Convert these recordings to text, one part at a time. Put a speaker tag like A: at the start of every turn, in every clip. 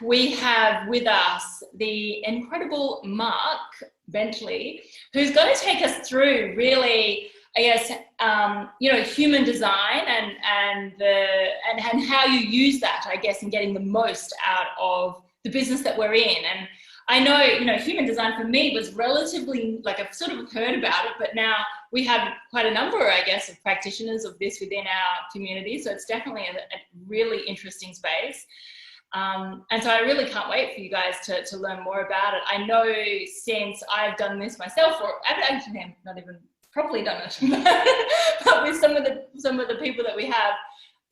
A: we have with us the incredible Mark Bentley, who's going to take us through really, I guess, human design and how you use that, I guess, in getting the most out of the business that we're in. And I know, human design for me was relatively, like, I've sort of heard about it, but now we have quite a number, I guess, of practitioners of this within our community. So it's definitely a really interesting space. And so I really can't wait for you guys to learn more about it. I know since I've done this myself, or I've actually not even properly done it, but with some of the people that we have,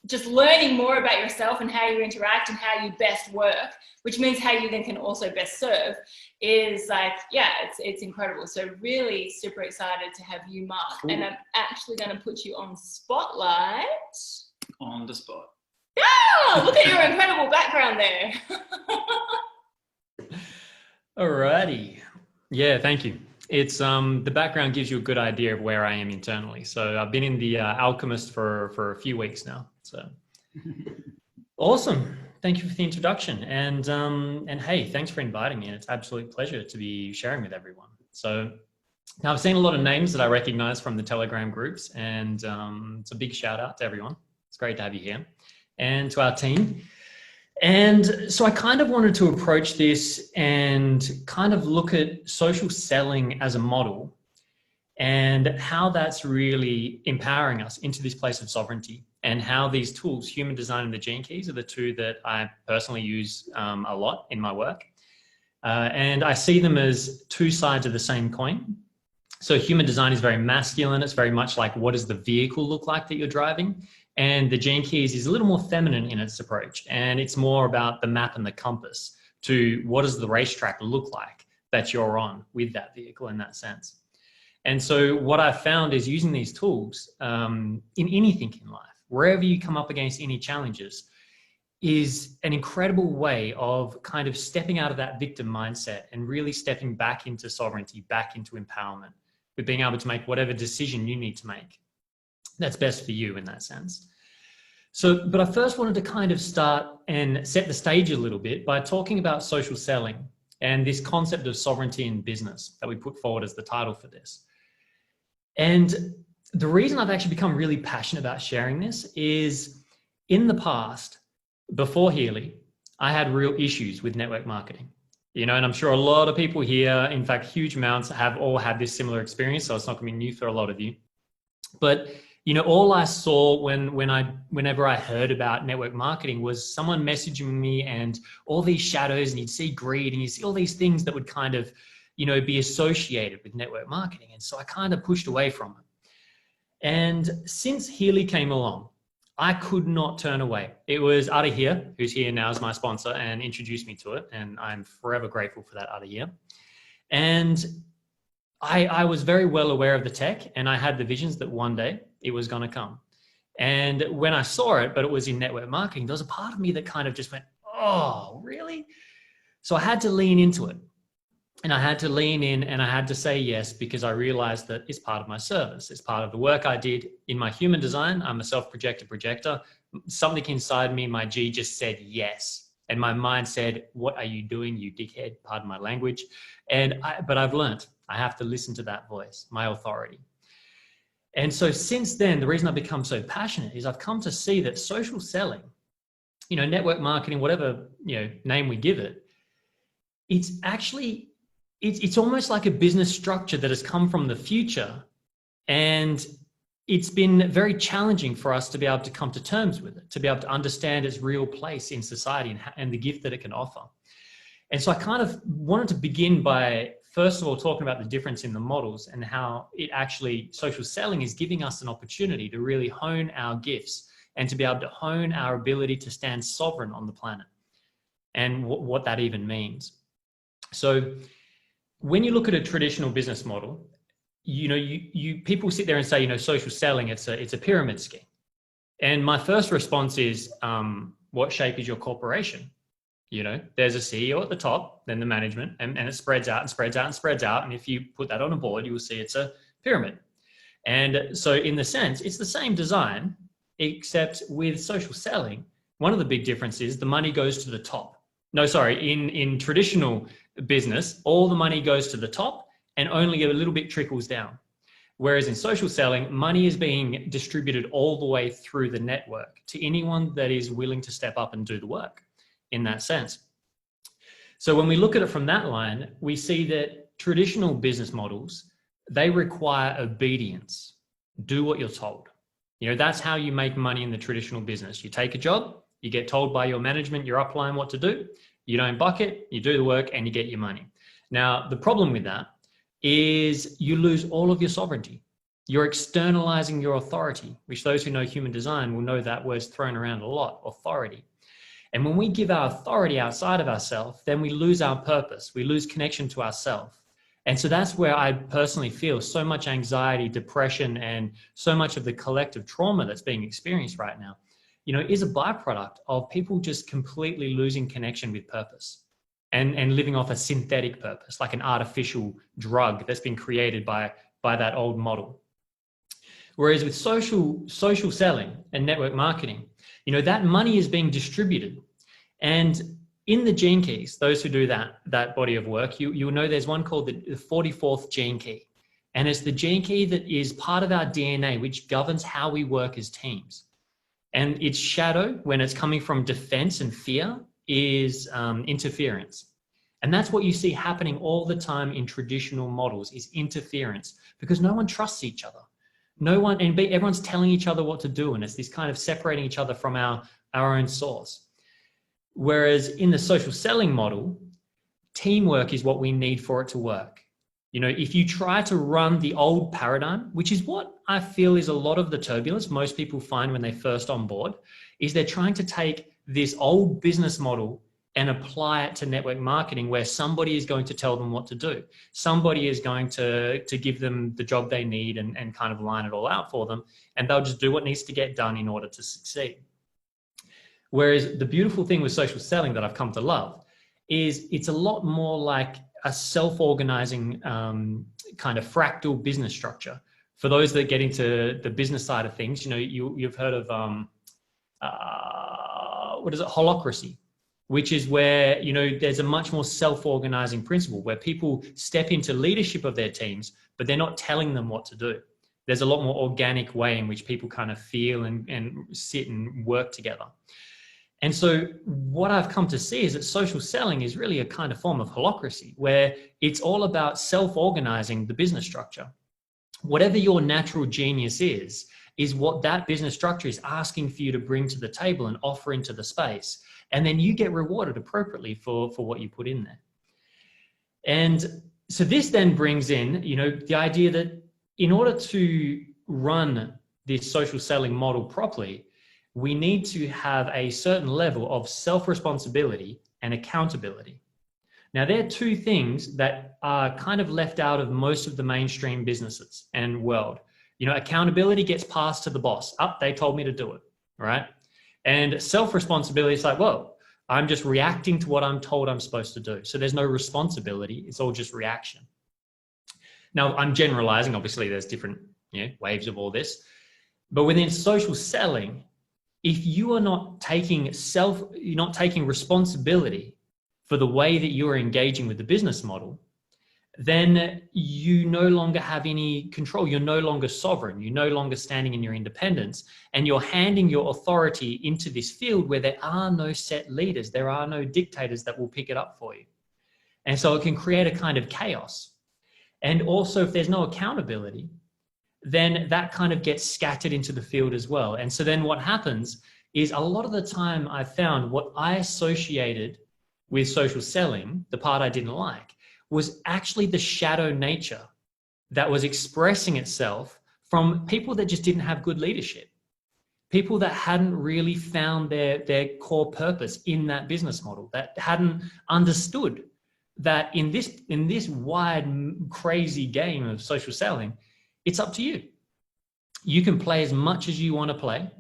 A: just learning more about yourself and how you interact and how you best work, which means how you then can also best serve, is like, yeah, it's incredible. So really super excited to have you, Mark. Cool. And I'm actually going to put you on spotlight.
B: On the spot.
A: Yeah, look at your incredible background there.
C: Alrighty. Yeah, thank you. It's the background gives you a good idea of where I am internally. So I've been in the Alchemist for a few weeks now. So awesome. Thank you for the introduction. And hey, thanks for inviting me. And it's an absolute pleasure to be sharing with everyone. So now I've seen a lot of names that I recognize from the Telegram groups, and it's a big shout out to everyone. It's great to have you here and to our team. And so I kind of wanted to approach this and kind of look at social selling as a model and how that's really empowering us into this place of sovereignty, and how these tools, human design and the gene keys, are the two that I personally use a lot in my work. And I see them as two sides of the same coin. So human design is very masculine. It's very much like, what does the vehicle look like that you're driving? And the gene keys is a little more feminine in its approach. And it's more about the map and the compass to what does the racetrack look like that you're on with that vehicle in that sense. And so what I've found is using these tools in anything in life, wherever you come up against any challenges, is an incredible way of kind of stepping out of that victim mindset and really stepping back into sovereignty, back into empowerment, with being able to make whatever decision you need to make that's best for you in that sense. So, but I first wanted to kind of start and set the stage a little bit by talking about social selling and this concept of sovereignty in business that we put forward as the title for this. And the reason I've actually become really passionate about sharing this is, in the past, before Healy, I had real issues with network marketing. And I'm sure a lot of people here, in fact, huge amounts, have all had this similar experience. So it's not going to be new for a lot of you. But all I saw whenever I heard about network marketing was someone messaging me and all these shadows, and you'd see greed and you see all these things that would kind of, be associated with network marketing. And so I kind of pushed away from it. And since Healy came along, I could not turn away. It was Ada here, who's here now as my sponsor and introduced me to it. And I'm forever grateful for that, Ada here. And I was very well aware of the tech, and I had the visions that one day it was going to come. And when I saw it, but it was in network marketing, there was a part of me that kind of just went, oh, really? So I had to lean into it. And I had to lean in and I had to say yes, because I realized that it's part of my service. It's part of the work I did in my human design. I'm a self-projected projector. Something inside me, my G, just said yes. And my mind said, what are you doing, you dickhead? Pardon my language. But I've learned I have to listen to that voice, my authority. And so since then, the reason I've become so passionate is I've come to see that social selling, network marketing, whatever, name we give it, it's actually, it's almost like a business structure that has come from the future. And it's been very challenging for us to be able to come to terms with it, to be able to understand its real place in society and the gift that it can offer. And so I kind of wanted to begin by, first of all, talking about the difference in the models and how it actually, social selling is giving us an opportunity to really hone our gifts and to be able to hone our ability to stand sovereign on the planet and what that even means. So when you look at a traditional business model, people sit there and say, social selling, it's a pyramid scheme. And my first response is, what shape is your corporation? There's a CEO at the top, then the management, and it spreads out and spreads out and spreads out. And if you put that on a board, you will see it's a pyramid. And so in the sense, it's the same design, except with social selling, one of the big differences is the money goes to the top, No, sorry, in traditional business, all the money goes to the top and only a little bit trickles down. Whereas in social selling, money is being distributed all the way through the network to anyone that is willing to step up and do the work in that sense. So when we look at it from that line, we see that traditional business models, they require obedience. Do what you're told. You know, that's how you make money in the traditional business. You take a job, you get told by your management, your upline what to do. You don't buck it, you do the work and you get your money. Now, the problem with that is you lose all of your sovereignty. You're externalizing your authority, which those who know human design will know that word's thrown around a lot, authority. And when we give our authority outside of ourselves, then we lose our purpose. We lose connection to ourselves. And so that's where I personally feel so much anxiety, depression, and so much of the collective trauma that's being experienced right now, you know, is a byproduct of people just completely losing connection with purpose and living off a synthetic purpose, like an artificial drug that's been created by that old model. Whereas with social selling and network marketing, you know, that money is being distributed. And in the gene keys, those who do that body of work, you'll know there's one called the 44th gene key. And it's the gene key that is part of our DNA, which governs how we work as teams. And its shadow, when it's coming from defense and fear, is interference. And that's what you see happening all the time in traditional models, is interference, because no one trusts each other. No one, and everyone's telling each other what to do. And it's this kind of separating each other from our own source. Whereas in the social selling model, teamwork is what we need for it to work. You know, if you try to run the old paradigm, which is what I feel is a lot of the turbulence most people find when they first on board, is they're trying to take this old business model and apply it to network marketing, where somebody is going to tell them what to do. Somebody is going to give them the job they need and kind of line it all out for them. And they'll just do what needs to get done in order to succeed. Whereas the beautiful thing with social selling that I've come to love is it's a lot more like a self-organizing kind of fractal business structure. For those that get into the business side of things, you know, you've heard of, holacracy, which is where, you know, there's a much more self-organizing principle where people step into leadership of their teams, but they're not telling them what to do. There's a lot more organic way in which people kind of feel and sit and work together. And so what I've come to see is that social selling is really a kind of form of holacracy, where it's all about self-organizing the business structure. Whatever your natural genius is what that business structure is asking for you to bring to the table and offer into the space. And then you get rewarded appropriately for what you put in there. And so this then brings in, you know, the idea that in order to run this social selling model properly, we need to have a certain level of self-responsibility and accountability. Now, there are two things that are kind of left out of most of the mainstream businesses and world. You know, accountability gets passed to the boss. They told me to do it, right? And self-responsibility is like, whoa, I'm just reacting to what I'm told I'm supposed to do. So there's no responsibility. It's all just reaction. Now, I'm generalizing. Obviously, there's different waves of all this. But within social selling, if you are not taking responsibility for the way that you are engaging with the business model, then you no longer have any control. You're no longer sovereign. You're no longer standing in your independence, and you're handing your authority into this field where there are no set leaders. There are no dictators that will pick it up for you. And so it can create a kind of chaos. And also, if there's no accountability, then that kind of gets scattered into the field as well. And so then what happens is, a lot of the time I found what I associated with social selling, the part I didn't like, was actually the shadow nature that was expressing itself from people that just didn't have good leadership. People that hadn't really found their core purpose in that business model, that hadn't understood that in this wide, crazy game of social selling, it's up to you. You can play as much as you want to play,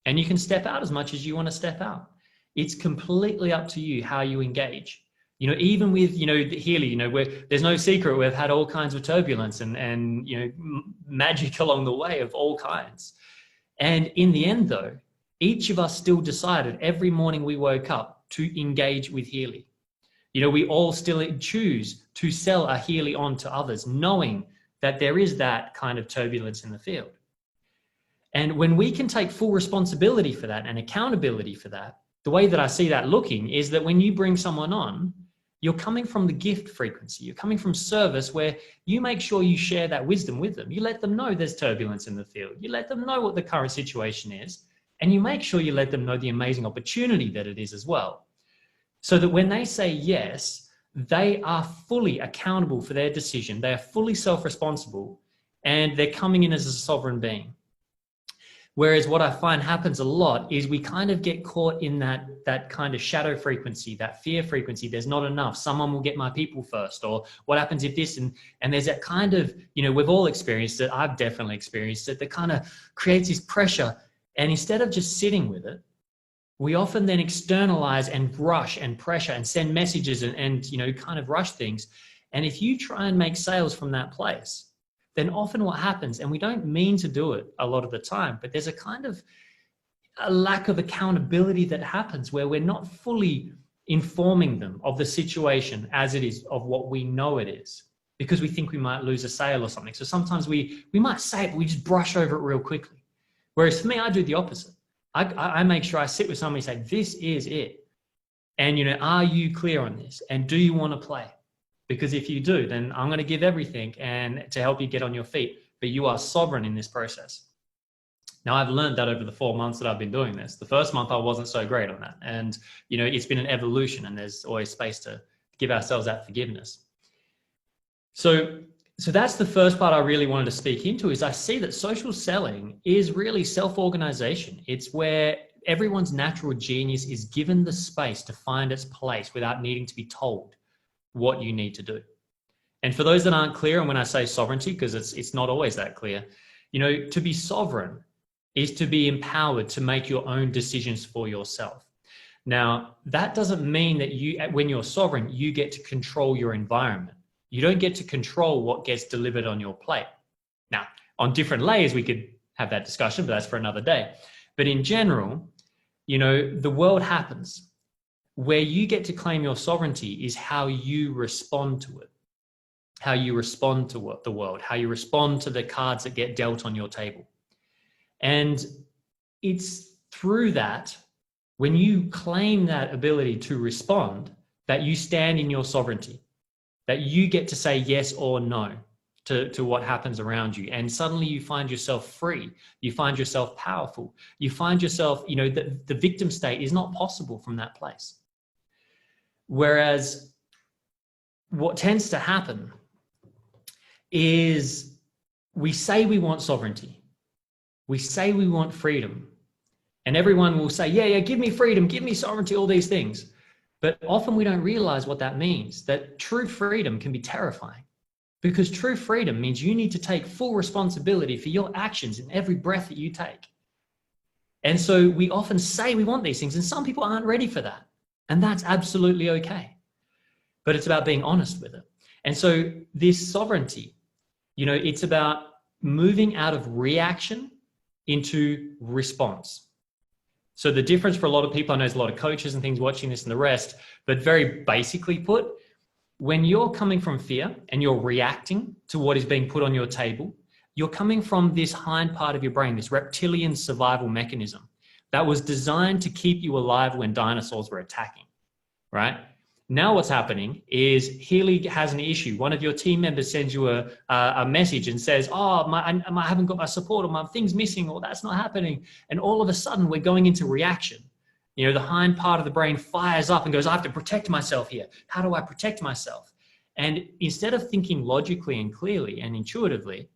C: and you can step out as much as you want to step out. It's completely up to you how you engage. You know, even with, Healy, where there's no secret, we've had all kinds of turbulence and magic along the way of all kinds. And in the end, though, each of us still decided every morning we woke up to engage with Healy. We all still choose to sell a Healy on to others, knowing that there is that kind of turbulence in the field. And when we can take full responsibility for that and accountability for that, the way that I see that looking is that when you bring someone on, you're coming from the gift frequency. You're coming from service, where you make sure you share that wisdom with them. You let them know there's turbulence in the field. You let them know what the current situation is. And you make sure you let them know the amazing opportunity that it is as well. So that when they say yes, they are fully accountable for their decision. They are fully self-responsible, and they're coming in as a sovereign being. Whereas what I find happens a lot is we kind of get caught in that kind of shadow frequency, that fear frequency. There's not enough. Someone will get my people first, or what happens if this, and there's that kind of, we've all experienced it. I've definitely experienced it. That kind of creates this pressure. And instead of just sitting with it, we often then externalize and rush and pressure and send messages and kind of rush things. And if you try and make sales from that place, then often what happens, and we don't mean to do it a lot of the time, but there's a kind of a lack of accountability that happens where we're not fully informing them of the situation as it is, of what we know it is, because we think we might lose a sale or something. So sometimes we might say it, but we just brush over it real quickly. Whereas for me, I do the opposite. I make sure I sit with somebody and say, this is it. And, are you clear on this? And do you want to play? Because if you do, then I'm going to give everything and to help you get on your feet. But you are sovereign in this process. Now, I've learned that over the 4 months that I've been doing this. The first month, I wasn't so great on that. And, it's been an evolution, and there's always space to give ourselves that forgiveness. So that's the first part I really wanted to speak into, is I see that social selling is really self-organization. It's where everyone's natural genius is given the space to find its place without needing to be told what you need to do. And for those that aren't clear, and when I say sovereignty, because it's not always that clear, to be sovereign is to be empowered to make your own decisions for yourself. Now, that doesn't mean that when you're sovereign, you get to control your environment. You don't get to control what gets delivered on your plate. Now, on different layers, we could have that discussion, but that's for another day. But in general, the world happens. Where you get to claim your sovereignty is how you respond to it, how you respond to the world, how you respond to the cards that get dealt on your table. And it's through that, when you claim that ability to respond, that you stand in your sovereignty, that you get to say yes or no to what happens around you. And suddenly you find yourself free. You find yourself powerful. You find yourself, the victim state is not possible from that place. Whereas what tends to happen is we say we want sovereignty. We say we want freedom. And everyone will say, yeah, give me freedom, give me sovereignty, all these things. But often we don't realize what that means, that true freedom can be terrifying. Because true freedom means you need to take full responsibility for your actions in every breath that you take. And so we often say we want these things, and some people aren't ready for that. And that's absolutely okay. But it's about being honest with it. And so this sovereignty, it's about moving out of reaction into response. So the difference for a lot of people, I know there's a lot of coaches and things watching this and the rest, but very basically put, when you're coming from fear and you're reacting to what is being put on your table, you're coming from this hind part of your brain, this reptilian survival mechanism that was designed to keep you alive when dinosaurs were attacking, right? Now what's happening is Healy has an issue. One of your team members sends you a message and says, I haven't got my support, or my thing's missing, or that's not happening. And all of a sudden we're going into reaction. The hind part of the brain fires up and goes, I have to protect myself here. How do I protect myself? And instead of thinking logically and clearly and intuitively,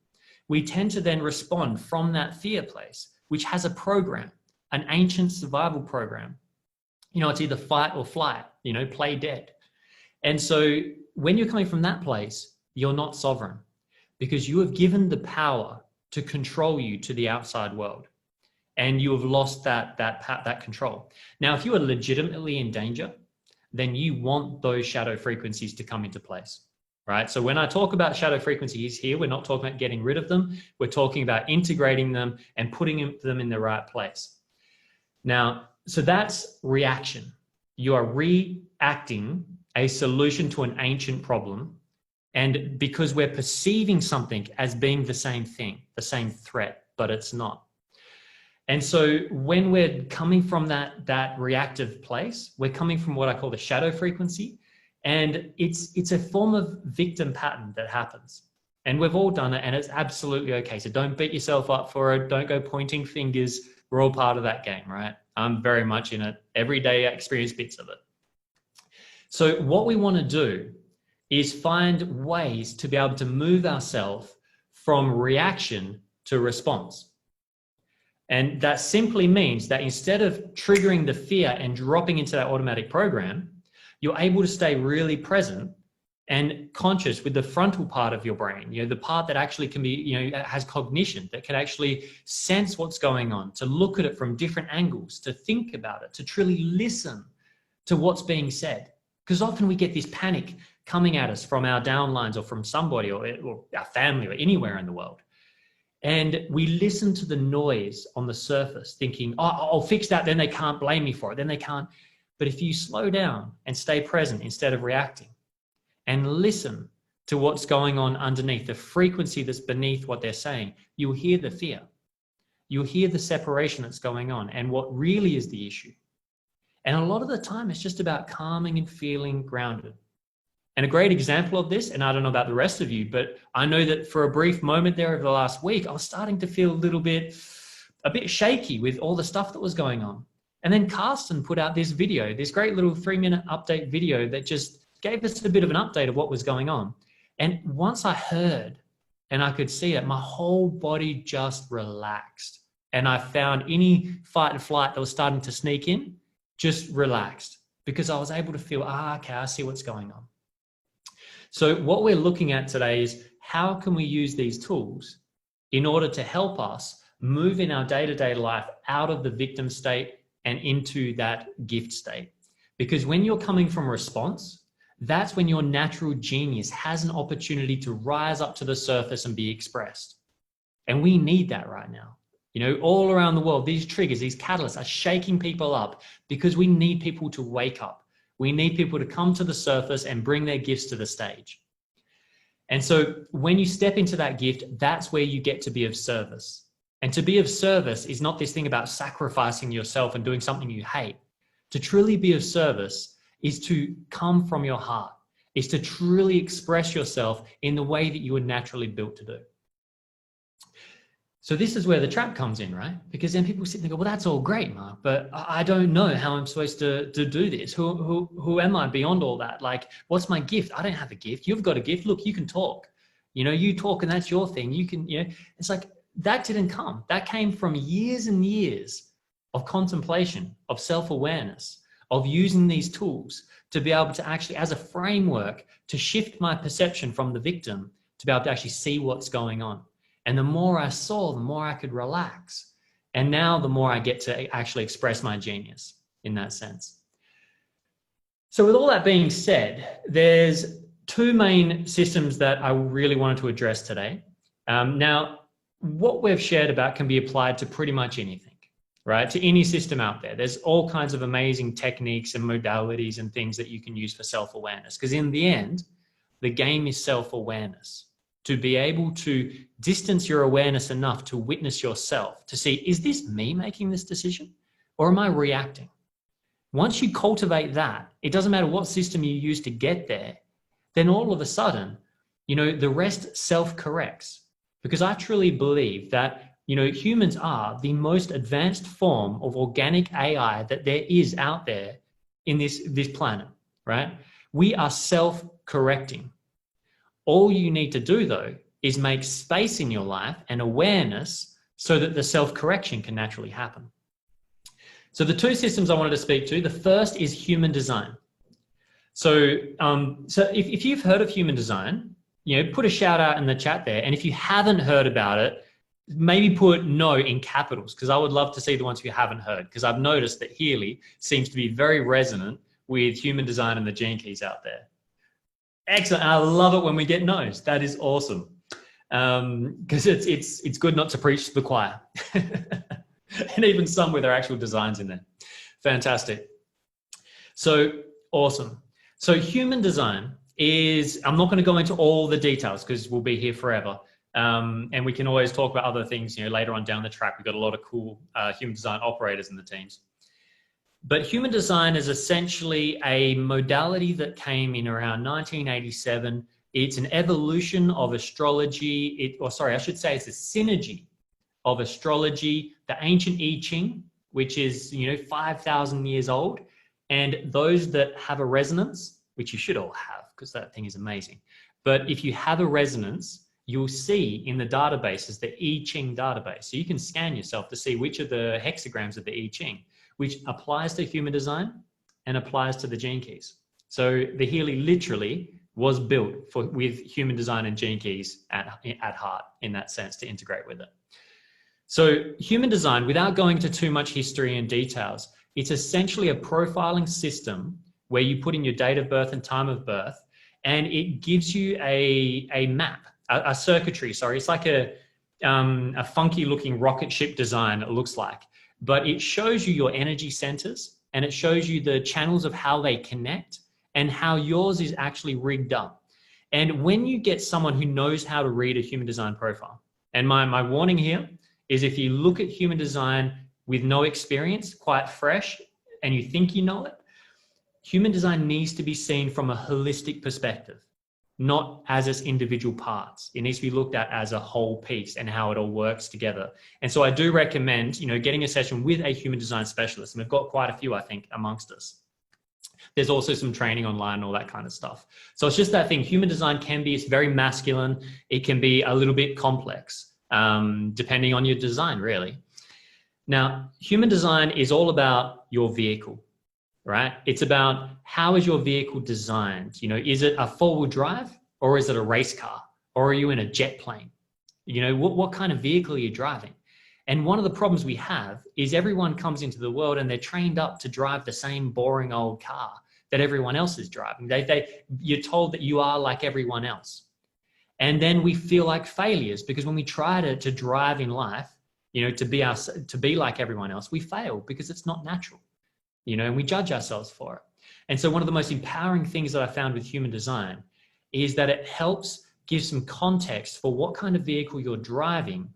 C: we tend to then respond from that fear place, which has a program, an ancient survival program. It's either fight or flight, play dead. And so when you're coming from that place, you're not sovereign, because you have given the power to control you to the outside world. And you have lost that control. Now, if you are legitimately in danger, then you want those shadow frequencies to come into place, right? So when I talk about shadow frequencies here, we're not talking about getting rid of them. We're talking about integrating them and putting them in the right place. Now, so that's reaction. You are reacting a solution to an ancient problem, and because we're perceiving something as being the same thing, the same threat, but it's not. And so when we're coming from that reactive place, we're coming from what I call the shadow frequency, and it's a form of victim pattern that happens. And we've all done it, and it's absolutely okay. So don't beat yourself up for it. Don't go pointing fingers. We're all part of that game, right? I'm very much in it. Every day I experience bits of it. So what we want to do is find ways to be able to move ourselves from reaction to response. And that simply means that instead of triggering the fear and dropping into that automatic program, you're able to stay really present and conscious with the frontal part of your brain, the part that actually can be, has cognition, that can actually sense what's going on, to look at it from different angles, to think about it, to truly listen to what's being said. Because often we get this panic coming at us from our downlines or from somebody or our family or anywhere in the world. And we listen to the noise on the surface thinking, oh, I'll fix that, then they can't blame me for it, then they can't. But if you slow down and stay present instead of reacting and listen to what's going on underneath, the frequency that's beneath what they're saying, you'll hear the fear. You'll hear the separation that's going on and what really is the issue. And a lot of the time, it's just about calming and feeling grounded. And a great example of this, and I don't know about the rest of you, but I know that for a brief moment there over the last week, I was starting to feel a bit shaky with all the stuff that was going on. And then Carsten put out this video, this great little 3-minute update video that just gave us a bit of an update of what was going on. And once I heard and I could see it, my whole body just relaxed. And I found any fight and flight that was starting to sneak in, just relaxed, because I was able to feel, okay, I see what's going on. So what we're looking at today is how can we use these tools in order to help us move in our day-to-day life out of the victim state and into that gift state. Because when you're coming from response, that's when your natural genius has an opportunity to rise up to the surface and be expressed. And we need that right now. All around the world, these triggers, these catalysts are shaking people up because we need people to wake up. We need people to come to the surface and bring their gifts to the stage. And so when you step into that gift, that's where you get to be of service. And to be of service is not this thing about sacrificing yourself and doing something you hate. To truly be of service is to come from your heart, is to truly express yourself in the way that you were naturally built to do. So this is where the trap comes in, right? Because then people sit and go, well, that's all great, Mark, but I don't know how I'm supposed to do this. Who am I beyond all that? Like, what's my gift? I don't have a gift. You've got a gift. Look, you can talk. You talk and that's your thing. You can, it's like, that didn't come. That came from years and years of contemplation, of self-awareness, of using these tools to be able to actually, as a framework, to shift my perception from the victim to be able to actually see what's going on. And the more I saw, the more I could relax. And now the more I get to actually express my genius in that sense. So with all that being said, there's two main systems that I really wanted to address today. Now, what we've shared about can be applied to pretty much anything, right? To any system out there. There's all kinds of amazing techniques and modalities and things that you can use for self-awareness. Because in the end, the game is self-awareness. To be able to distance your awareness enough to witness yourself, to see, is this me making this decision or am I reacting? Once you cultivate that, it doesn't matter what system you use to get there, then all of a sudden, the rest self-corrects. Because I truly believe that, humans are the most advanced form of organic AI that there is out there in this planet, right? We are self-correcting. All you need to do, though, is make space in your life and awareness so that the self-correction can naturally happen. So the two systems I wanted to speak to, the first is human design. So if you've heard of human design, put a shout out in the chat there. And if you haven't heard about it, maybe put no in capitals, because I would love to see the ones who haven't heard, because I've noticed that Healy seems to be very resonant with human design and the gene keys out there. Excellent. I love it when we get no's. That is awesome. Because it's good not to preach to the choir. And even some with their actual designs in there. Fantastic. So awesome. So human design is, I'm not going to go into all the details because we'll be here forever. And we can always talk about other things, you know, later on down the track. We've got a lot of cool human design operators in the teams. But human design is essentially a modality that came in around 1987. It's an evolution of astrology. I should say it's a synergy of astrology, the ancient I Ching, which is, you know, 5,000 years old, and those that have a resonance, which you should all have because that thing is amazing. But if you have a resonance, you'll see in the databases, the I Ching database. So you can scan yourself to see which of the hexagrams of the I Ching, which applies to human design and applies to the gene keys. So the Healy literally was built with human design and gene keys at heart in that sense to integrate with it. So human design, without going into too much history and details, it's essentially a profiling system where you put in your date of birth and time of birth, and it gives you a map, a circuitry, sorry. It's like a funky looking rocket ship design, it looks like, but it shows you your energy centers and it shows you the channels of how they connect and how yours is actually rigged up. And when you get someone who knows how to read a human design profile, and my warning here is if you look at human design with no experience, quite fresh, and you think you know it, human design needs to be seen from a holistic perspective, not as its individual parts. It needs to be looked at as a whole piece and how it all works together. And so I do recommend, you know, getting a session with a human design specialist. And we've got quite a few, I think, amongst us. There's also some training online, all that kind of stuff. So it's just that thing. Human design can be, it's very masculine. It can be a little bit complex, depending on your design, really. Now, human design is all about your vehicle, right? It's about how is your vehicle designed? You know, is it a four-wheel drive or is it a race car? Or are you in a jet plane? You know, what kind of vehicle are you driving? And one of the problems we have is everyone comes into the world and they're trained up to drive the same boring old car that everyone else is driving. You're told that you are like everyone else. And then we feel like failures because when we try to drive in life, you know, to be like everyone else, we fail because it's not natural, you know, and we judge ourselves for it. And so one of the most empowering things that I found with human design is that it helps give some context for what kind of vehicle you're driving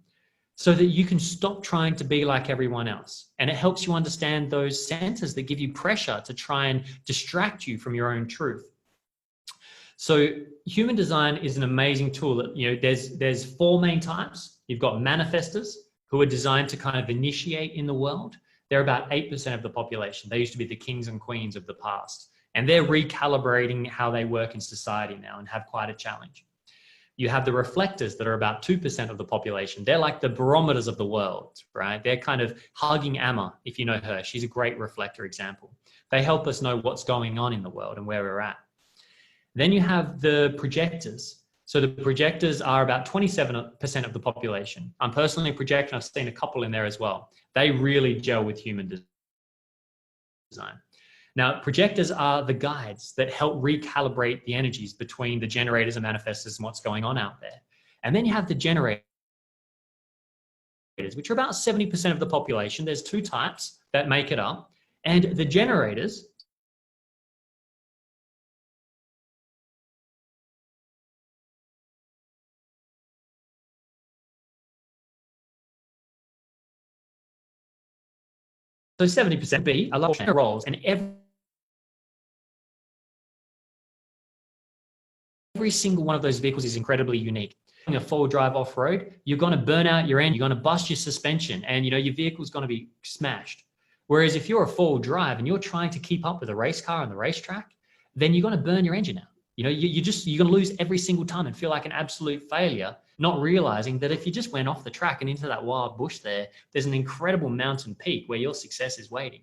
C: so that you can stop trying to be like everyone else. And it helps you understand those centers that give you pressure to try and distract you from your own truth. So human design is an amazing tool that, you know, there's four main types. You've got manifestors who are designed to kind of initiate in the world. They're about 8% of the population. They used to be the kings and queens of the past. And they're recalibrating how they work in society now and have quite a challenge. You have the reflectors that are about 2% of the population. They're like the barometers of the world, right? They're kind of hugging Amma, if you know her. She's a great reflector example. They help us know what's going on in the world and where we're at. Then you have the projectors. So the projectors are about 27% of the population. I'm personally a projector. I've seen a couple in there as well. They really gel with human design. Now, projectors are the guides that help recalibrate the energies between the generators and manifestors and what's going on out there. And then you have the generators, which are about 70% of the population. There's two types that make it up. And the generators so 70% be a lot of roles, and every single one of those vehicles is incredibly unique. A four-wheel drive off-road, you're going to burn out your engine, you're going to bust your suspension, and you know your vehicle's going to be smashed. Whereas if you're a four-wheel drive and you're trying to keep up with a race car on the racetrack, then you're going to burn your engine out. You know, you're going to lose every single time and feel like an absolute failure, not realizing that if you just went off the track and into that wild bush there's an incredible mountain peak where your success is waiting.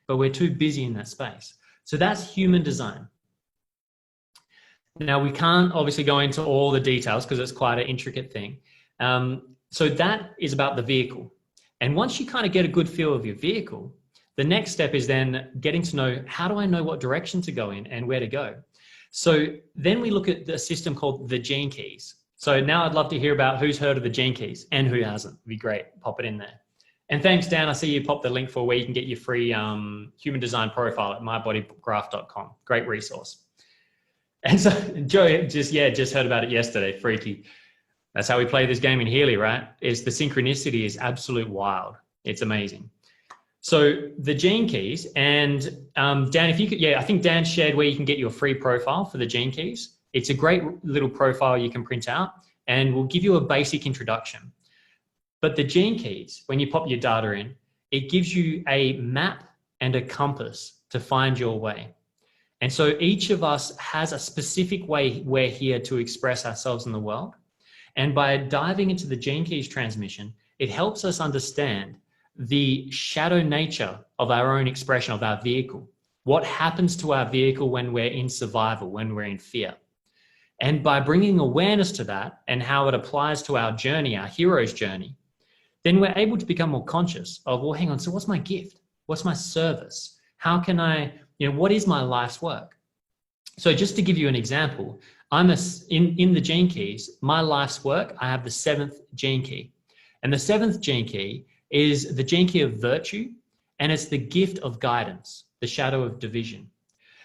C: But we're too busy in that space. So that's human design. Now, we can't obviously go into all the details because it's quite an intricate thing. So that is about the vehicle. And once you kind of get a good feel of your vehicle, the next step is then getting to know, how do I know what direction to go in and where to go? So then we look at the system called the gene keys. So now I'd love to hear about who's heard of the gene keys and who hasn't. It'd be great. Pop it in there. And thanks, Dan. I see you popped the link for where you can get your free human design profile at mybodygraph.com. Great resource. And so Joe just heard about it yesterday. Freaky. That's how we play this game in Healy, right? Is the synchronicity is absolute wild. It's amazing. So the gene keys, and Dan, if you could, I think Dan shared where you can get your free profile for the gene keys. It's a great little profile you can print out, and we'll give you a basic introduction. But the gene keys, when you pop your data in, it gives you a map and a compass to find your way. And so each of us has a specific way we're here to express ourselves in the world. And by diving into the gene keys transmission, it helps us understand the shadow nature of our own expression of our vehicle. What happens to our vehicle when we're in survival, when we're in fear? And by bringing awareness to that and how it applies to our journey, our hero's journey, then we're able to become more conscious of, well, hang on, so what's my gift? What's my service? How can I, what is my life's work? So just to give you an example, in the gene keys, my life's work, I have the 7th gene key. And the 7th gene key is the gene key of virtue, and it's the gift of guidance, the shadow of division.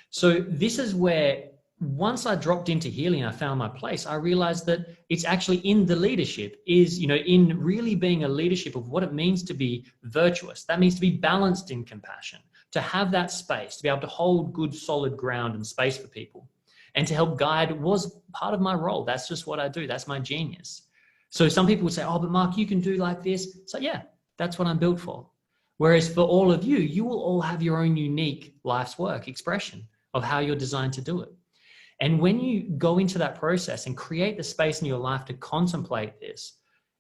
C: So this is where, once I dropped into healing, I found my place. I realized that it's actually in the leadership is, in really being a leadership of what it means to be virtuous. That means to be balanced in compassion, to have that space, to be able to hold good, solid ground and space for people, and to help guide was part of my role. That's just what I do. That's my genius. So some people would say, oh, but Mark, you can do like this. So yeah, that's what I'm built for. Whereas for all of you, you will all have your own unique life's work expression of how you're designed to do it. And when you go into that process and create the space in your life to contemplate this,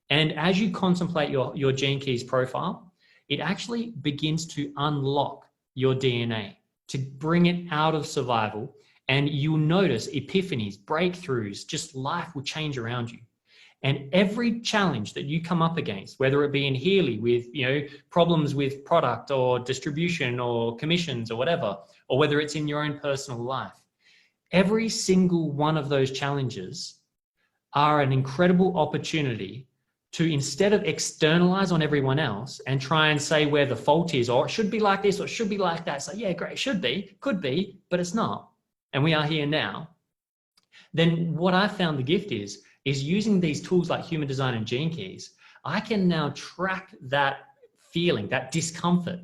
C: and as you contemplate your gene keys profile, it actually begins to unlock your DNA, to bring it out of survival. And you'll notice epiphanies, breakthroughs, just life will change around you. And every challenge that you come up against, whether it be in Healy with, problems with product or distribution or commissions or whatever, or whether it's in your own personal life, every single one of those challenges are an incredible opportunity to, instead of externalize on everyone else and try and say where the fault is, or it should be like this, or it should be like that. So yeah, great, it should be, could be, but it's not. And we are here now. Then what I found the gift is using these tools like human design and gene keys, I can now track that feeling, that discomfort.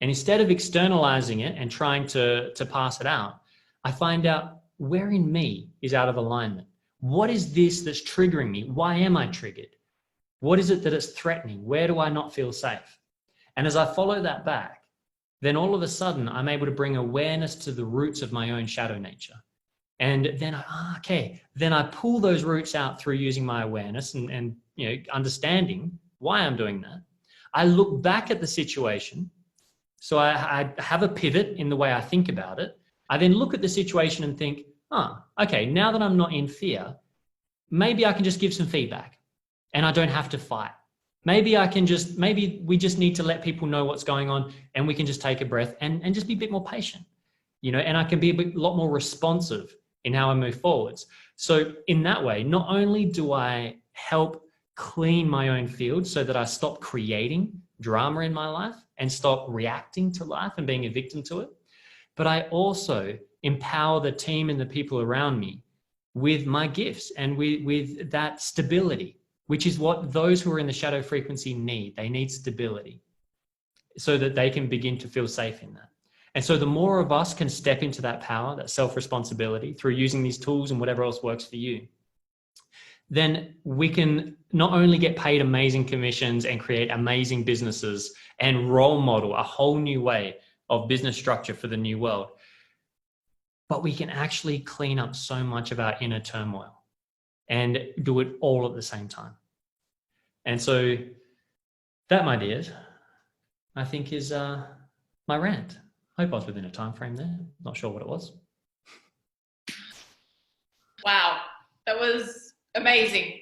C: And instead of externalizing it and trying to pass it out, I find out where in me is out of alignment. What is this that's triggering me? Why am I triggered? What is it that it's threatening? Where do I not feel safe? And as I follow that back, then all of a sudden I'm able to bring awareness to the roots of my own shadow nature. And then then I pull those roots out through using my awareness and understanding why I'm doing that. I look back at the situation. So I have a pivot in the way I think about it. I then look at the situation and think, okay, now that I'm not in fear, maybe I can just give some feedback and I don't have to fight. Maybe we just need to let people know what's going on, and we can just take a breath and just be a bit more patient, and I can be a lot more responsive in how I move forwards. So in that way, not only do I help clean my own field so that I stop creating drama in my life and stop reacting to life and being a victim to it, but I also empower the team and the people around me with my gifts and with that stability, which is what those who are in the shadow frequency need. They need stability so that they can begin to feel safe in that. And so the more of us can step into that power, that self-responsibility through using these tools and whatever else works for you, then we can not only get paid amazing commissions and create amazing businesses and role model a whole new way of business structure for the new world, but we can actually clean up so much of our inner turmoil and do it all at the same time. And so that, my dears, I think is my rant. Hope I was within a time frame there. Not sure what it was.
A: Wow, that was amazing.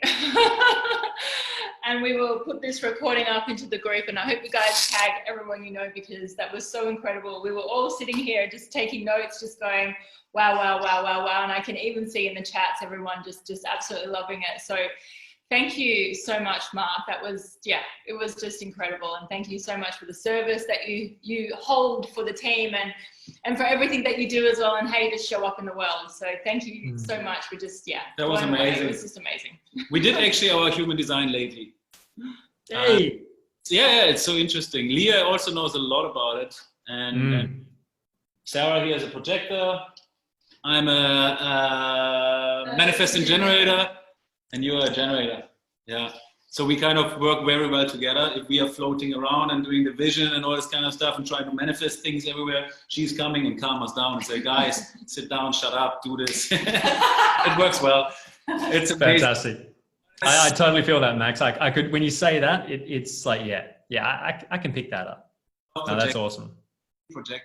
A: And we will put this recording up into the group, and I hope you guys tag everyone you know, because that was so incredible. We were all sitting here just taking notes, just going, wow, wow, wow, wow, wow. And I can even see in the chats, everyone just absolutely loving it. So Thank you so much, Mark. That was, yeah, it was just incredible. And thank you so much for the service that you hold for the team and for everything that you do as well, and how you just show up in the world. So thank you so much for just, yeah.
B: That was amazing.
A: It was just amazing.
B: We did actually our human design lately.
C: Hey.
B: Yeah, it's so interesting. Leah also knows a lot about it. And Sarah here is a projector. I'm a manifesting generator. And you are a generator, yeah. So we kind of work very well together. If we are floating around and doing the vision and all this kind of stuff and trying to manifest things everywhere, she's coming and calm us down and say, guys, sit down, shut up, do this. It works well. It's amazing.
C: Fantastic. I totally feel that, Max. I could, when you say that, it's like, yeah, I can pick that up. No, that's awesome.
B: Projector.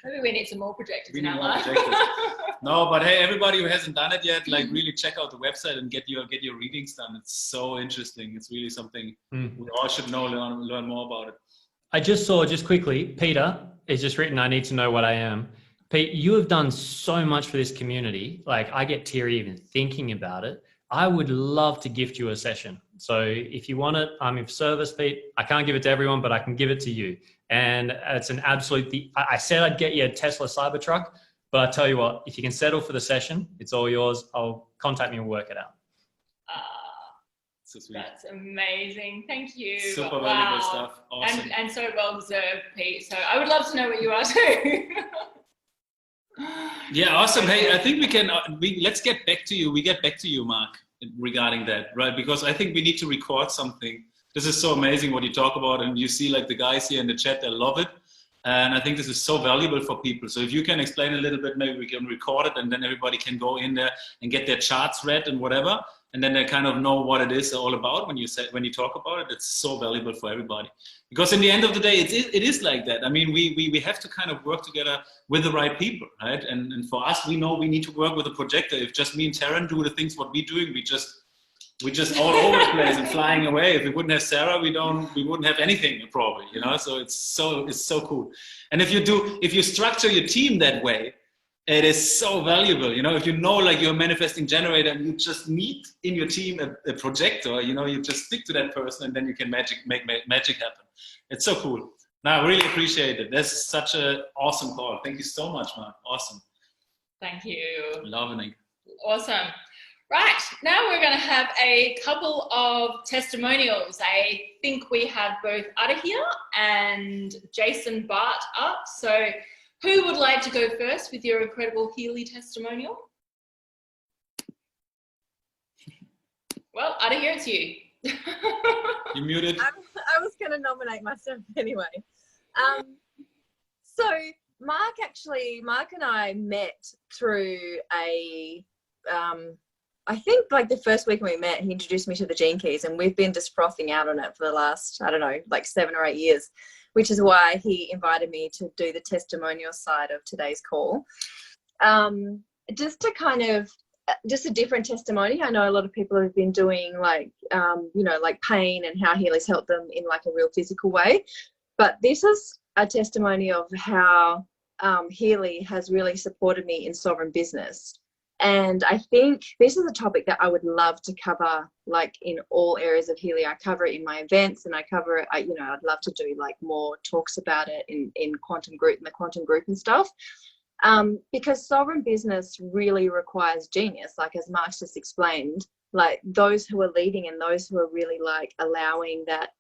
A: Maybe we need some more projectors
B: We
A: in
B: need
A: our
B: more
A: life.
B: projectors. No, but hey, everybody who hasn't done it yet, like really check out the website and get your readings done. It's so interesting. It's really something we all should know, learn more about it.
C: I just saw, just quickly, Peter is just written, I need to know what I am. Pete, you have done so much for this community. Like, I get teary even thinking about it. I would love to gift you a session. So if you want it, I'm in service, Pete. I can't give it to everyone, but I can give it to you. And it's an absolute, I said I'd get you a Tesla Cybertruck, but I tell you what, if you can settle for the session, it's all yours. I'll contact me and work it out.
B: So sweet.
A: That's amazing. Thank you.
B: Super valuable stuff. Awesome.
A: And so well deserved, Pete. So I would love to know what you are too.
B: Yeah, awesome. Hey, I think we can, let's get back to you. We get back to you, Mark, regarding that, right? Because I think we need to record something. This is so amazing what you talk about, and you see like the guys here in the chat, they love it. And I think this is so valuable for people. So if you can explain a little bit, maybe we can record it and then everybody can go in there and get their charts read and whatever. And then they kind of know what it is all about when you talk about it. It's so valuable for everybody. Because in the end of the day, it is like that. I mean, we have to kind of work together with the right people, right? And for us, we know we need to work with a projector. If just me and Taryn do the things what we're doing, we just all over the place and flying away. If we wouldn't have Sarah, we wouldn't have anything probably, you know. So it's so cool. And if you structure your team that way, it is so valuable, you know. If you know, like, you're a manifesting generator and you just need in your team a projector, you know, you just stick to that person and then you can make magic happen. It's so cool. No, I really appreciate it. That's such an awesome call. Thank you so much, Mark. Awesome.
A: Thank you.
B: Loving it.
A: Awesome. Right, now we're going to have a couple of testimonials. I think we have both Adahir and Jason Bart up. So who would like to go first with your incredible Healy testimonial? Well, Adahir, it's you.
B: You muted.
D: I was going to nominate myself anyway. So Mark and I met through I think like the first week when we met, he introduced me to the Gene Keys, and we've been just frothing out on it for the last, I don't know, like 7 or 8 years, which is why he invited me to do the testimonial side of today's call. Just to kind of, just a different testimony. I know a lot of people have been doing like, you know, like pain and how Healy's helped them in like a real physical way. But this is a testimony of how Healy has really supported me in sovereign business. And I think this is a topic that I would love to cover, like in all areas of Healy. I cover it in my events, and I cover it, you know, I'd love to do like more talks about it in quantum group, in the quantum group and stuff. Because sovereign business really requires genius, like as Mark's just explained, like those who are leading and those who are really like allowing that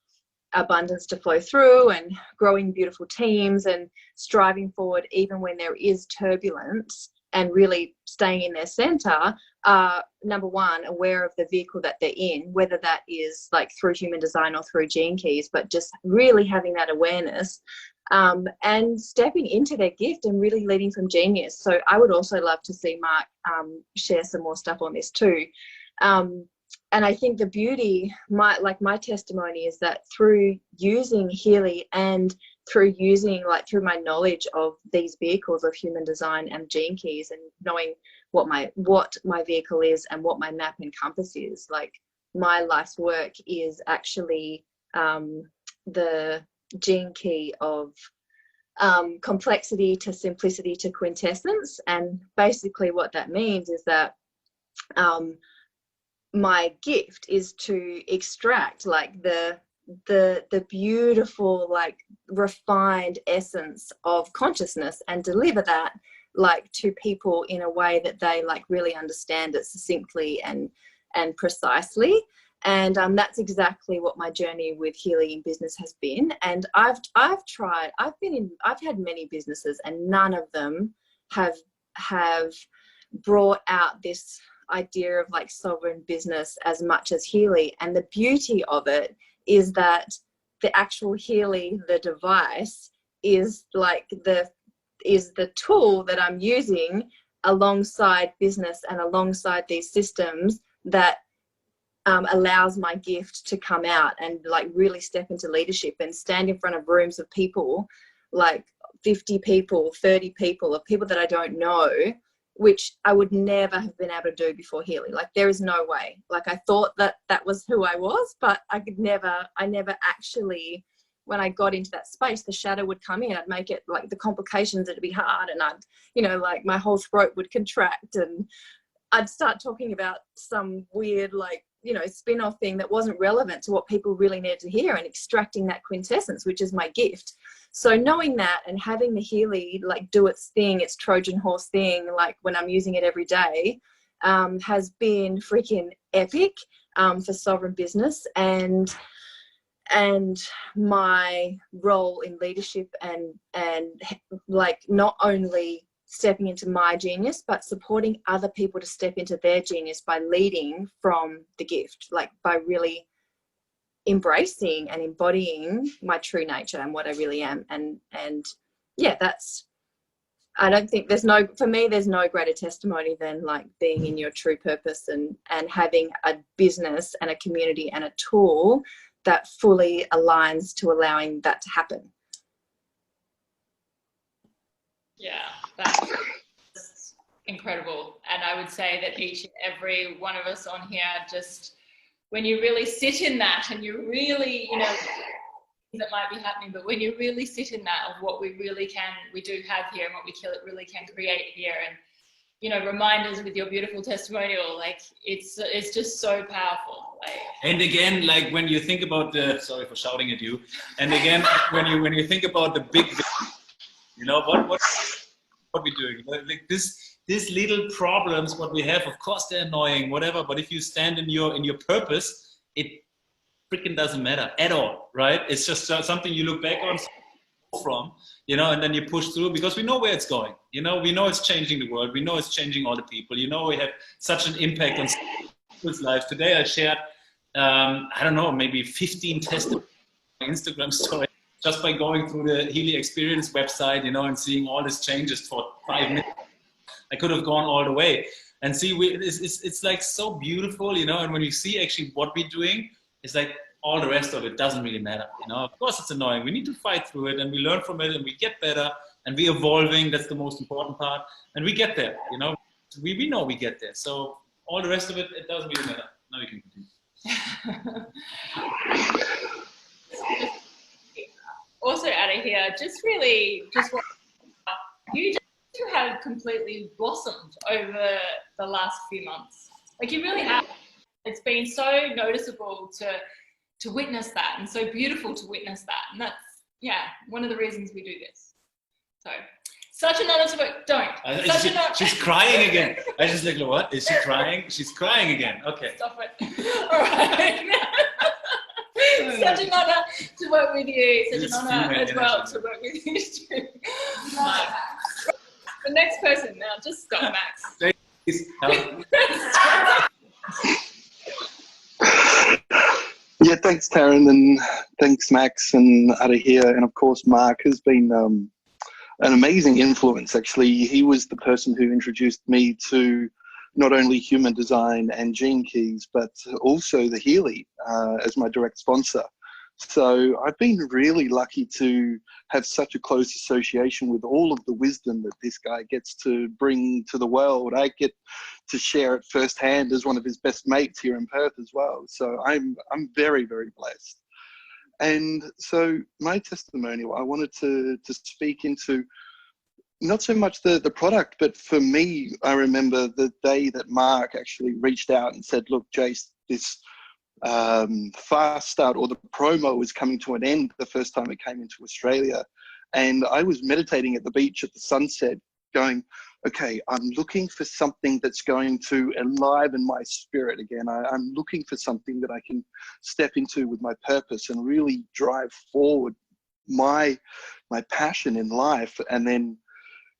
D: abundance to flow through and growing beautiful teams and striving forward even when there is turbulence, and really staying in their center, are number one, aware of the vehicle that they're in, whether that is like through human design or through Gene Keys, but just really having that awareness and stepping into their gift and really leading from genius. So I would also love to see Mark share some more stuff on this too. And I think the beauty, my testimony is that through using Healy and through my knowledge of these vehicles of human design and Gene Keys, and knowing what my vehicle is and what my map and compass is, like my life's work is actually the Gene Key of complexity to simplicity to quintessence. And basically what that means is that my gift is to extract like the beautiful, like refined essence of consciousness and deliver that like to people in a way that they like really understand it succinctly and precisely. And that's exactly what my journey with Healy in business has been. And I've had many businesses, and none of them have brought out this idea of like sovereign business as much as Healy. And the beauty of it is that the actual Healy, the device, is like the tool that I'm using alongside business and alongside these systems that allows my gift to come out and like really step into leadership and stand in front of rooms of people, like 50 people, 30 people, of people that I don't know, which I would never have been able to do before Healy. Like there is no way. Like I thought that was who I was, but I never actually, when I got into that space, the shadow would come in. I'd make it like the complications, it'd be hard, and I'd, you know, like my whole throat would contract, and I'd start talking about some weird, like, you know, spin-off thing that wasn't relevant to what people really needed to hear, and extracting that quintessence, which is my gift. So knowing that and having the Healy like do its thing, its Trojan horse thing, like when I'm using it every day, has been freaking epic for sovereign business and my role in leadership and like not only stepping into my genius, but supporting other people to step into their genius by leading from the gift, like by really embracing and embodying my true nature and what I really am. And yeah, that's, I don't think there's no greater testimony than like being in your true purpose and having a business and a community and a tool that fully aligns to allowing that to happen.
A: Yeah, that's incredible. And I would say that each and every one of us on here, just when you really sit in that and you really, you know, that might be happening, but when you really sit in that of what we do have here and what we really can create here, and, you know, reminders with your beautiful testimonial, like it's just so powerful. Like,
B: and again, like when you think about sorry for shouting at you, and again, when you think about the big, you know, what we're doing, like these little problems, what we have, of course they're annoying, whatever, but if you stand in your purpose, it freaking doesn't matter at all, right? It's just something you look back on from, you know, and then you push through, because we know where it's going, you know, we know it's changing the world, we know it's changing all the people, you know, we have such an impact on people's lives. Today I shared, I don't know, maybe 15 testimonies on my Instagram story, just by going through the Healy Experience website, you know, and seeing all these changes for 5 minutes. I could have gone all the way and see, it's like so beautiful, you know, and when you see actually what we're doing, it's like all the rest of it doesn't really matter, you know. Of course it's annoying, we need to fight through it and we learn from it and we get better and we're evolving, that's the most important part, and we get there, you know, we know we get there, so all the rest of it, it doesn't really matter. Now you can continue.
A: Also out of here, what you have completely blossomed over the last few months. Like you really have. It's been so noticeable to witness that, and so beautiful to witness that. And that's, yeah, one of the reasons we do this. So, such an honor to work. Don't.
B: She's crying again. I just like, what? Is she crying? She's crying again. Okay.
A: Stop it. All right. Such an honor to work with you. Such an honor as well to work with you too. The next person now, just stop, Max.
B: Please help.
E: Yeah, thanks, Taryn, and thanks, Max, and Adahir, and of course, Mark has been an amazing influence. Actually, he was the person who introduced me to not only human design and Gene Keys, but also the Healy as my direct sponsor. So I've been really lucky to have such a close association with all of the wisdom that this guy gets to bring to the world. I get to share it firsthand as one of his best mates here in Perth as well. So I'm very, very blessed. And so my testimonial, I wanted to speak into not so much the product, but for me, I remember the day that Mark actually reached out and said, look, Jace, this fast start or the promo was coming to an end the first time it came into Australia. And I was meditating at the beach at the sunset going, okay, I'm looking for something that's going to enliven my spirit again. I'm looking for something that I can step into with my purpose and really drive forward my passion in life. And then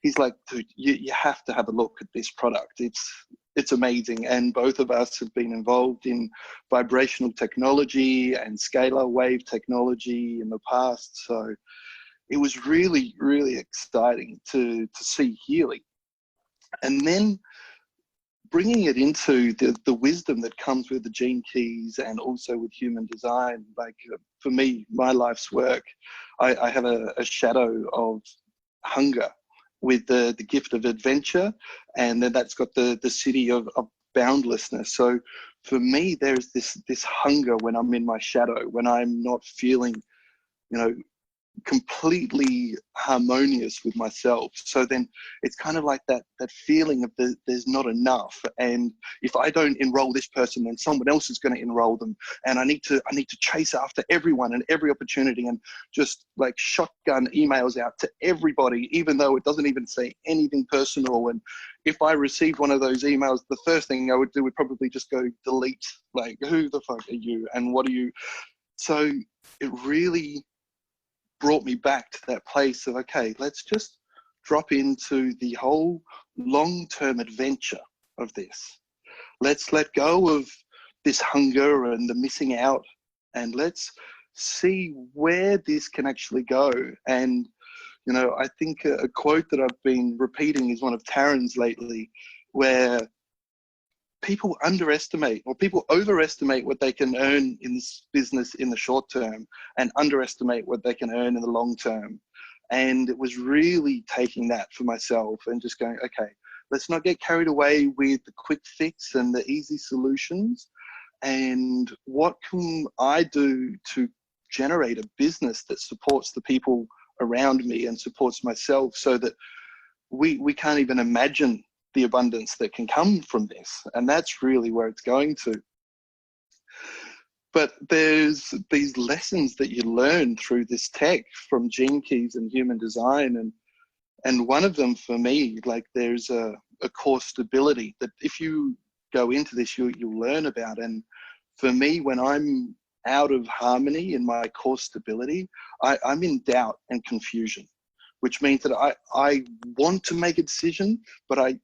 E: he's like, dude, you have to have a look at this product. It's amazing. And both of us have been involved in vibrational technology and scalar wave technology in the past. So it was really, really exciting to see Healy. And then bringing it into the wisdom that comes with the gene keys and also with human design. Like for me, my life's work, I have a shadow of hunger with the gift of adventure, and then that's got the city of boundlessness. So for me, there's this hunger when I'm in my shadow, when I'm not feeling, completely harmonious with myself. So then it's kind of like that feeling of there's not enough, and if I don't enroll this person, then someone else is going to enroll them, and I need to chase after everyone and every opportunity and just like shotgun emails out to everybody, even though it doesn't even say anything personal. And if I received one of those emails, the first thing I would do would probably just go delete, like, who the fuck are you and what are you? So it really brought me back to that place of, okay, let's just drop into the whole long-term adventure of this. Let's let go of this hunger and the missing out, and let's see where this can actually go. And, I think a quote that I've been repeating is one of Taryn's lately, where people underestimate or people overestimate what they can earn in this business in the short term and underestimate what they can earn in the long term. And it was really taking that for myself and just going, okay, let's not get carried away with the quick fix and the easy solutions. And what can I do to generate a business that supports the people around me and supports myself, so that we can't even imagine the abundance that can come from this. And that's really where it's going to. But there's these lessons that you learn through this tech from gene keys and human design. And one of them for me, like, there's a core stability that if you go into this, you'll learn about. And for me, when I'm out of harmony in my core stability, I'm in doubt and confusion, which means that I want to make a decision, but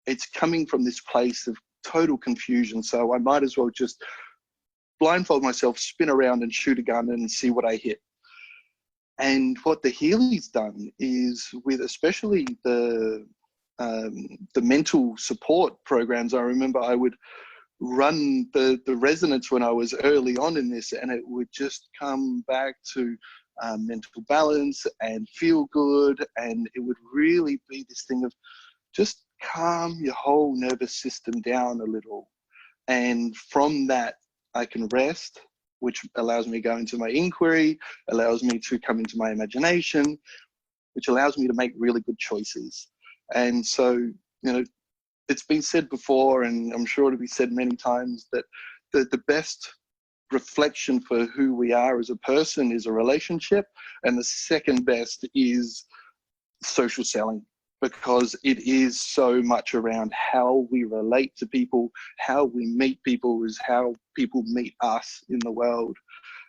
E: it's coming from this place of total confusion. So I might as well just blindfold myself, spin around and shoot a gun and see what I hit. And what the Healy's done is, with especially the mental support programs, I remember I would run the resonance when I was early on in this, and it would just come back to mental balance and feel good. And it would really be this thing of just calm your whole nervous system down a little. And from that, I can rest, which allows me to go into my inquiry, allows me to come into my imagination, which allows me to make really good choices. And so, it's been said before, and I'm sure it'll be said many times, that the best reflection for who we are as a person is a relationship, and the second best is social selling, because it is so much around how we relate to people, how we meet people is how people meet us in the world.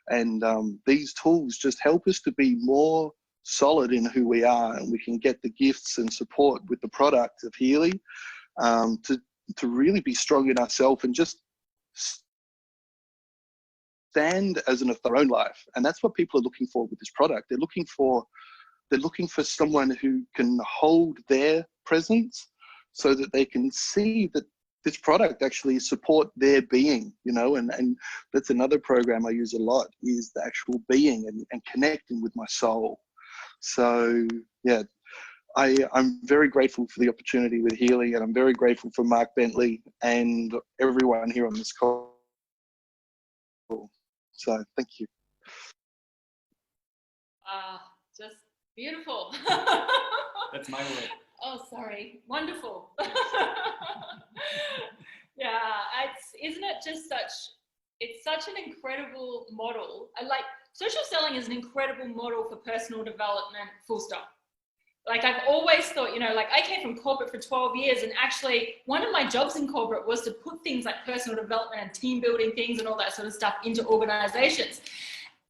E: And these tools just help us to be more solid in who we are, and we can get the gifts and support with the product of Healy to really be strong in ourselves and just stand as an author own life. And that's what people are looking for with this product. They're looking for someone who can hold their presence, so that they can see that this product actually support their being, and that's another program I use a lot, is the actual being and connecting with my soul. So yeah, I'm very grateful for the opportunity with Healy, and I'm very grateful for Mark Bentley and everyone here on this call. So thank you.
A: Just beautiful.
B: That's my word.
A: Oh, sorry. Wonderful. Yeah, isn't it just it's such an incredible model. Like, social selling is an incredible model for personal development, full stop. Like, I've always thought, you know, like, I came from corporate for 12 years, and actually one of my jobs in corporate was to put things like personal development and team building things and all that sort of stuff into organizations.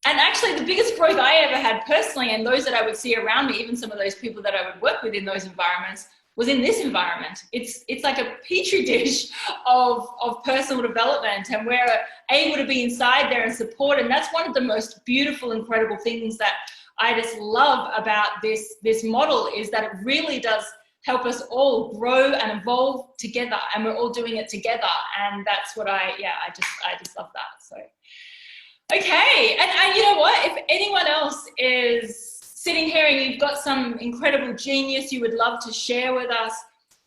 A: And actually the biggest growth I ever had personally, and those that I would see around me, even some of those people that I would work with in those environments, was in this environment. It's like a petri dish of personal development, and we're able to be inside there and support. And that's one of the most beautiful, incredible things that I just love about this model, is that it really does help us all grow and evolve together, and we're all doing it together. And that's what I just love that. So, okay. And you know what, if anyone else is sitting here and you've got some incredible genius you would love to share with us,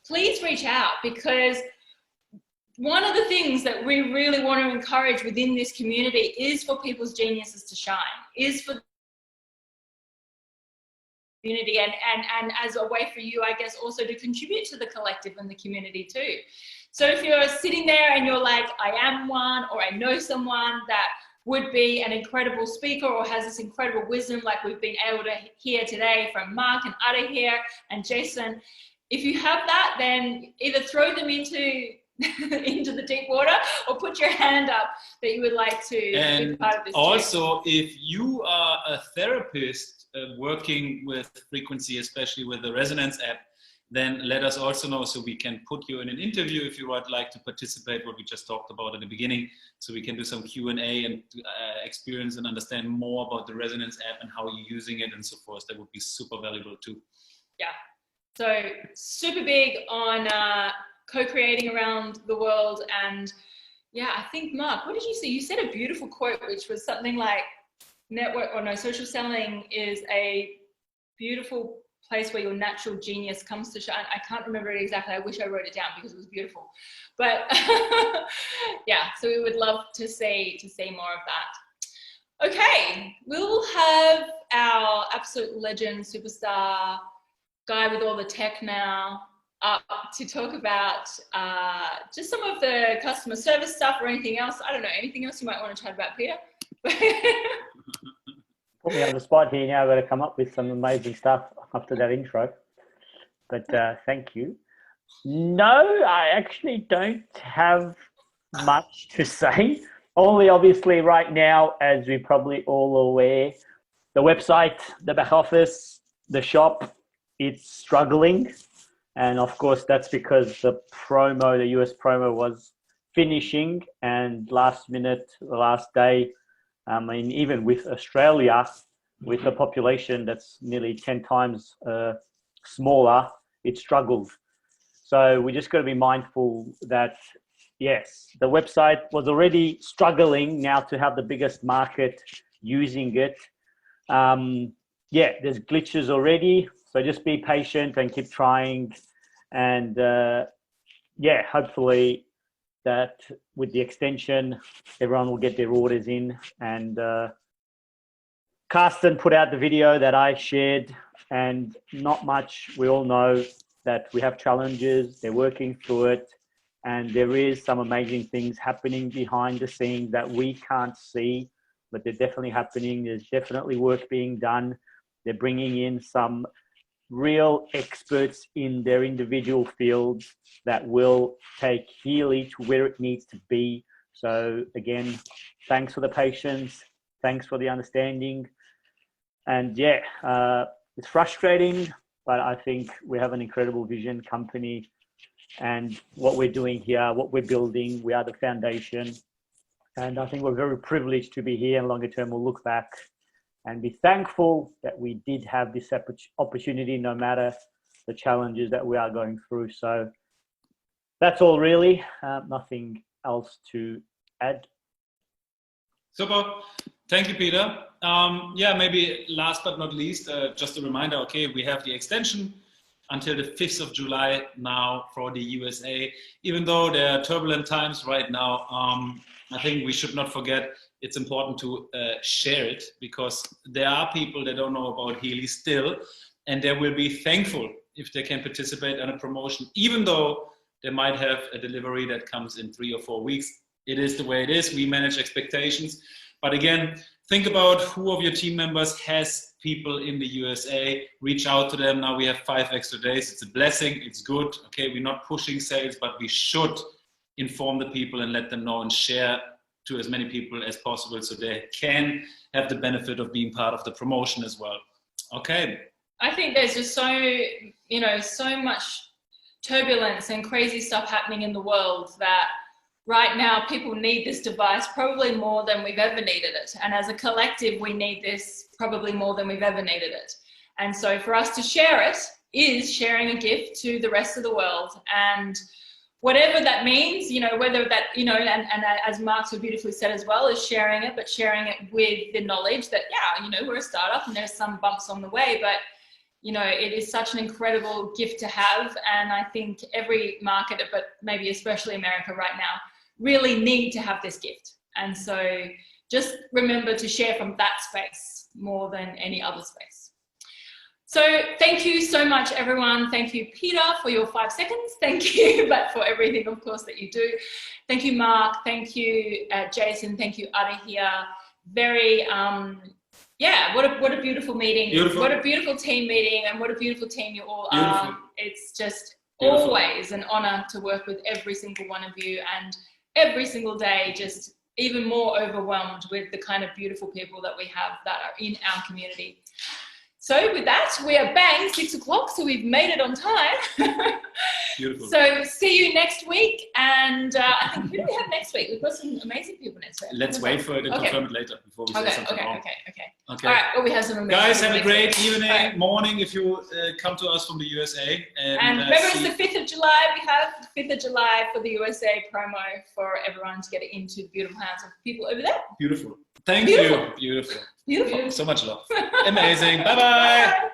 A: please reach out, because one of the things that we really want to encourage within this community is for people's geniuses to shine, is for community, and as a way for you, I guess, also to contribute to the collective and the community too. So if you're sitting there and you're like, I am one, or I know someone that would be an incredible speaker or has this incredible wisdom like we've been able to hear today from Mark and Ada here and Jason, if you have that, then either throw them into the deep water, or put your hand up that you would like to be part of this.
B: Also, if you are a therapist working with frequency, especially with the Resonance app, then let us also know, so we can put you in an interview if you would like to participate, what we just talked about at the beginning, so we can do some Q&A and experience and understand more about the Resonance app and how you're using it and so forth. That would be super valuable too.
A: Yeah, so super big on co-creating around the world. And yeah, I think, Mark, what did you say? You said a beautiful quote, which was something like, social selling is a beautiful place where your natural genius comes to shine. I can't remember it exactly. I wish I wrote it down because it was beautiful. But yeah, so we would love to see more of that. Okay, we'll have our absolute legend, superstar, guy with all the tech now, up to talk about just some of the customer service stuff or anything else. I don't know, anything else you might want to chat about, Peter?
F: Put me on the spot here now. I've got to come up with some amazing stuff after that intro. But thank you. No, I actually don't have much to say. Only obviously right now, as we're probably all aware, the website, the back office, the shop, it's struggling. And of course, that's because the US promo was finishing, and last minute, the last day, I mean, even with Australia, with a population that's nearly 10 times smaller, it struggled. So we just got to be mindful that, yes, the website was already struggling. Now to have the biggest market using it, yeah, there's glitches already. So just be patient and keep trying. And yeah, hopefully that with the extension, everyone will get their orders in. And Carsten put out the video that I shared, and not much. We all know that we have challenges. They're working through it. And there is some amazing things happening behind the scenes that we can't see, but they're definitely happening. There's definitely work being done. They're bringing in some real experts in their individual fields that will take Healy to where it needs to be. So again, thanks for the patience. Thanks for the understanding. And yeah, it's frustrating, but I think we have an incredible vision company, and what we're doing here, what we're building, we are the foundation. And I think we're very privileged to be here, and longer term we'll look back and be thankful that we did have this opportunity, no matter the challenges that we are going through. So that's all really, nothing else to add.
B: Super. Thank you, Peter. Yeah, maybe last but not least, just a reminder, okay, we have the extension until the 5th of July now for the USA. Even though there are turbulent times right now, I think we should not forget it's important to share it, because there are people that don't know about Healy still. and they will be thankful if they can participate in a promotion, even though they might have a delivery that comes in 3 or 4 weeks. It is the way it is. We manage expectations. But again, think about who of your team members has people in the USA. Reach out to them. Now we have 5 extra days. It's a blessing. It's good. Okay, we're not pushing sales, but we should inform the people and let them know and share to as many people as possible so they can have the benefit of being part of the promotion as well. Okay.
A: I think there's just so much turbulence and crazy stuff happening in the world that right now people need this device probably more than we've ever needed it. And as a collective, we need this probably more than we've ever needed it. And so for us to share it is sharing a gift to the rest of the world. And whatever that means, whether that, and as Mark so beautifully said as well, is sharing it, but sharing it with the knowledge that, we're a startup and there's some bumps on the way, but it is such an incredible gift to have. And I think every market, but maybe especially America right now, really need to have this gift. And so just remember to share from that space more than any other space. So thank you so much, everyone. Thank you, Peter, for your 5 seconds. Thank you, but for everything, of course, that you do. Thank you, Mark. Thank you, Jason. Thank you, Adahir. Very, what a beautiful meeting.
B: Beautiful.
A: What a beautiful team meeting, and what a beautiful team you all
B: Beautiful.
A: are. It's just
B: Beautiful.
A: Always an honor to work with every single one of you, and every single day just even more overwhelmed with the kind of beautiful people that we have that are in our community. So with that, we are bang 6 o'clock, so we've made it on time.
B: Beautiful.
A: So see you next week, and I think who do we have next week? We've got some amazing people next week.
B: Let's wait for it and
A: Okay.
B: confirm it later before we say something wrong.
A: Okay.
B: Okay.
A: All right, well, we have some amazing
B: Guys, have a
A: people
B: great
A: next week.
B: evening,
A: All right.
B: morning if you come to us from the USA.
A: And remember, it's the 5th of July. We have the 5th of July for the USA promo for everyone to get it into the beautiful hands of people over there.
B: Beautiful. Thank
A: Beautiful.
B: you. Beautiful.
A: Beautiful.
B: So much love. Amazing. Bye-bye.
A: Bye.